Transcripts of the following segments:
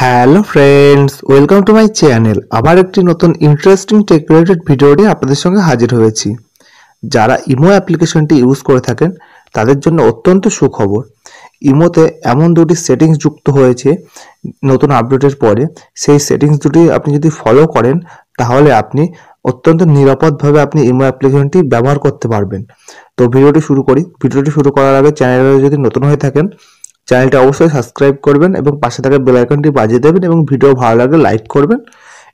Hello friends, welcome to my channel. আবার একটি নতুন ইন্টারেস্টিং টেক রিলেটেড ভিডিও নিয়ে আপনাদের সঙ্গে হাজির হয়েছি। যারা ইমো অ্যাপ্লিকেশনটি ইউজ করে থাকেন তাদের জন্য অত্যন্ত সুখবর। ইমোতে এমন দুটি সেটিংস যুক্ত হয়েছে নতুন আপডেটের পরে। সেই সেটিংস দুটি আপনি যদি ফলো করেন তাহলে আপনি অত্যন্ত নিরাপদভাবে আপনি ইমো অ্যাপ্লিকেশনটি ব্যবহার করতে পারবেন। তো ভিডিওটি শুরু করি। ভিডিওটি শুরু করার আগে চ্যানেলে যদি নতুন হয়ে থাকেন চ্যানেলটা অবশ্যই সাবস্ক্রাইব করবেন এবং পাশে থাকা বেল আইকনটি বাজিয়ে দেবেন এবং ভিডিও ভালো লাগলে লাইক করবেন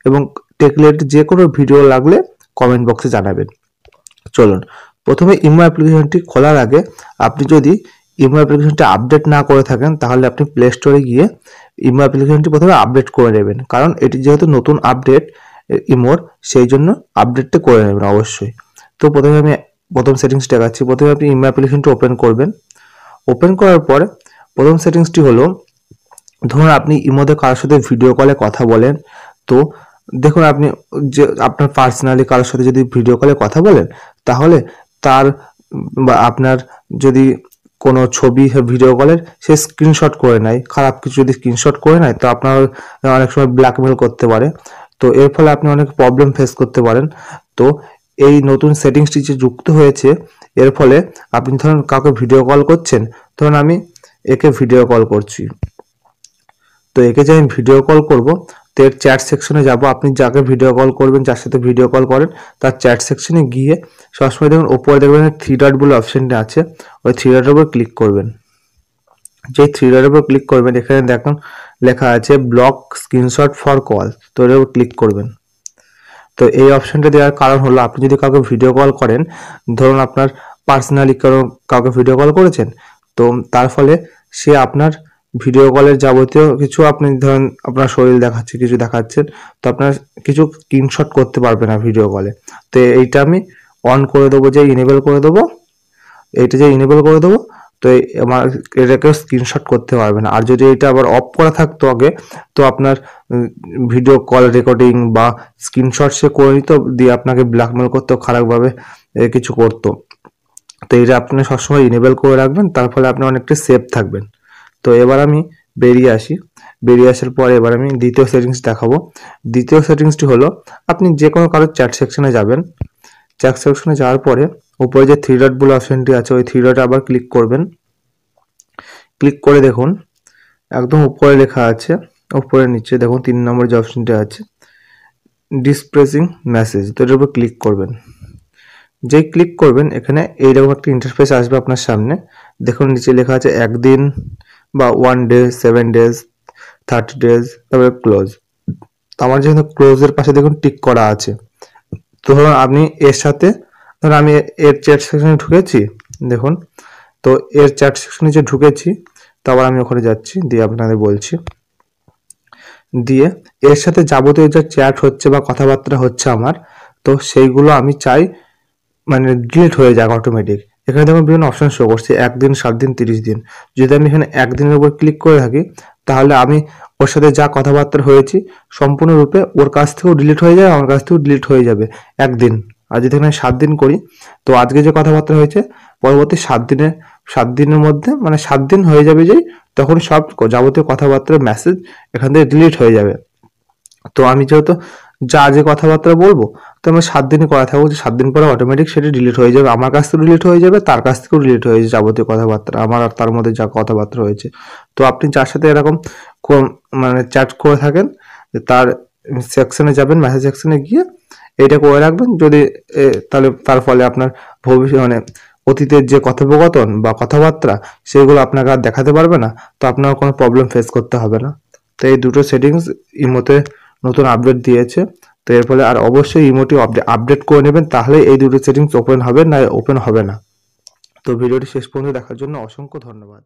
এবং টেক রিলেটেড যে কোনো ভিডিও লাগলে কমেন্ট বক্সে জানাবেন। চলুন, প্রথমে ইমো অ্যাপ্লিকেশনটি খোলার আগে আপনি যদি ইমো অ্যাপ্লিকেশনটি আপডেট না করে থাকেন তাহলে আপনি প্লে স্টোরে গিয়ে ইমো অ্যাপ্লিকেশনটি প্রথমে আপডেট করে নেবেন, কারণ এটি যেহেতু নতুন আপডেট ইমোর, সেই জন্য আপডেটটা করে নেবেন অবশ্যই। তো প্রথমে আমি প্রথম সেটিংস দেখাচ্ছি। প্রথমে আপনি ইমো অ্যাপ্লিকেশনটি ওপেন করবেন। ওপেন করার পরে প্রথম সেটিংসটি হলো, ধরুন আপনি ইমোতে কারোর সাথে ভিডিও কলে কথা বলেন। তো দেখুন, আপনি যে আপনার পার্সোনালি কারোর সাথে যদি ভিডিও কলে কথা বলেন তাহলে তার বা আপনার যদি কোনো ছবি ভিডিও কলের সে স্ক্রিনশট করে নেয়, খারাপ কিছু যদি স্ক্রিনশট করে নেয় তো আপনার অনেক সময় ব্ল্যাকমেল করতে পারে। তো এর ফলে আপনি অনেক প্রবলেম ফেস করতে পারেন। তো এই নতুন সেটিংসটি যে যুক্ত হয়েছে এর ফলে আপনি ধরুন কাউকে ভিডিও কল করছেন, ধরুন আমি একে ভিডিও কল করছি। তো একে যে আমি ভিডিও কল করব তো এর চ্যাট সেকশনে যাব। আপনি যাকে ভিডিও কল করবেন, যার সাথে ভিডিও কল করেন, তার চ্যাট সেকশনে গিয়ে সবসময় দেখুন ওপরে দেখবেন থ্রি ডট বলে অপশনটা আছে, ওই থ্রি ডটের উপর ক্লিক করবেন। যেই থ্রি ডটের উপর ক্লিক করবেন এখানে দেখুন লেখা আছে ব্লক স্ক্রিনশট ফর কল, তো এর উপর ক্লিক করবেন। তো এই অপশনটা দেওয়ার কারণ হলো, আপনি যদি কাউকে ভিডিও কল করেন, ধরুন আপনার পার্সোনালি কাউকে ভিডিও কল করেছেন, তো তার ফলে সে আপনার ভিডিও কলের যাবতীয় কিছু, আপনি ধরুন আপনার শরীর দেখাচ্ছে, কিছু দেখাচ্ছেন, তো আপনার কিছু স্ক্রিনশট করতে পারবে না ভিডিও কলে। তো এইটা আমি অন করে দেবো, যে ইনেবল করে দেবো, এইটা যে ইনেবল করে দেবো, তো আমার এটাকে স্ক্রিনশট করতে পারবে না। আর যদি এটা আবার অফ করা থাকতো আগে, তো আপনার ভিডিও কল রেকর্ডিং বা স্ক্রিনশট সে করে নিত, দিয়ে আপনাকে ব্ল্যাকমেল করতো, খারাপভাবে কিছু করতো। তো এটা আপনি সবসময় ইনেবল করে রাখবেন, তার ফলে আপনি অনেকটা সেফ থাকবেন। তো এবার আমি বেরিয়ে আসি। বেরিয়ে আসার পরে এবার আমি দ্বিতীয় সেটিংস দেখাবো। দ্বিতীয় সেটিংসটি হলো, আপনি যে কোনো কারোর চ্যাট সেকশনে যাবেন। চ্যাট সেকশনে যাওয়ার পরে উপরে যে থ্রি ডট বলে অপশনটি আছে ওই থ্রি ডটে আবার ক্লিক করবেন। ক্লিক করে দেখুন একদম উপরে লেখা আছে, উপরে নিচে দেখুন 3 নম্বর যে অপশনটি আছে ডিসপ্রেসিং মেসেজ, তো এটার উপর ক্লিক করবেন। যেই ক্লিক করবেন এখানে এইরকম একটা ইন্টারফেস আসবে আপনার সামনে। দেখুন নিচে লেখা আছে একদিন বা 1 ডে, 7 ডেজ, 30 ডেজ, তারপরে ক্লোজ। তো আমার যেহেতু ক্লোজের পাশে দেখুন টিক করা আছে, তো ধরুন আপনি এর সাথে, ধরুন আমি এর চ্যাট সেকশনে ঢুকেছি, দেখুন তো এর চ্যাট সেকশনে যে ঢুকেছি, তো আবার আমি ওখানে যাচ্ছি, দিয়ে আপনাদের বলছি, দিয়ে এর সাথে যাবতীয় যা চ্যাট হচ্ছে বা কথাবার্তা হচ্ছে আমার, তো সেইগুলো আমি চাই মানে ডিলিট হয়ে যাক অটোমেটিক। এখানে দেখুন বিভিন্ন অপশন শো করছে, 1 দিন, 7 দিন, 30 দিন। যদি আমি এখানে 1 দিনের উপর ক্লিক করে থাকি তাহলে আমি ওর সাথে যা কথাবার্তা হয়েছি সম্পূর্ণরূপে ওর কাছ থেকেও ডিলিট হয়ে যাবে, আমার কাছ থেকেও ডিলিট হয়ে যাবে 1 দিন। আর যদি এখানে 7 দিন করি, তো আজকে যে কথাবার্তা হয়েছে পরবর্তী 7 দিনের মধ্যে, মানে 7 দিন হয়ে যাবে যেই, তখন সব যাবতীয় কথাবার্তার মেসেজ এখান থেকে ডিলিট হয়ে যাবে। তো আমি যেহেতু যা যে কথাবার্তা বলবো, তো আমি 7 দিনই করা থাকবো, যে 7 দিন পরে অটোমেটিক সেটা ডিলিট হয়ে যাবে, আমার কাছ থেকে ডিলিট হয়ে যাবে, তার কাছ থেকেও ডিলিট হয়ে যাবে যাবতীয় কথাবার্তা আমার আর তার মধ্যে যা কথাবার্তা হয়েছে। তো আপনি যার সাথে এরকম মানে চ্যাট করে থাকেন, তার সেকশনে যাবেন, মেসেজ সেকশনে গিয়ে এইটা করে রাখবেন। যদি তাহলে তার ফলে আপনার ভবিষ্যৎ মানে অতীতের যে কথোপকথন বা কথাবার্তা সেগুলো আপনাকে আর দেখাতে পারবে না, তো আপনার কোনো প্রবলেম ফেস করতে হবে না। তো এই দুটো সেটিংস ইমোতে নতুন আপডেট দিয়েছে। তো এর ফলে আর অবশ্যই ইমোটি আপডেট করে নেবেন, তাহলে এই দুটো সেটিংস ওপেন হবে, না ওপেন হবে না। তো ভিডিওটি শেষ পর্যন্ত দেখার জন্য অসংখ্য ধন্যবাদ।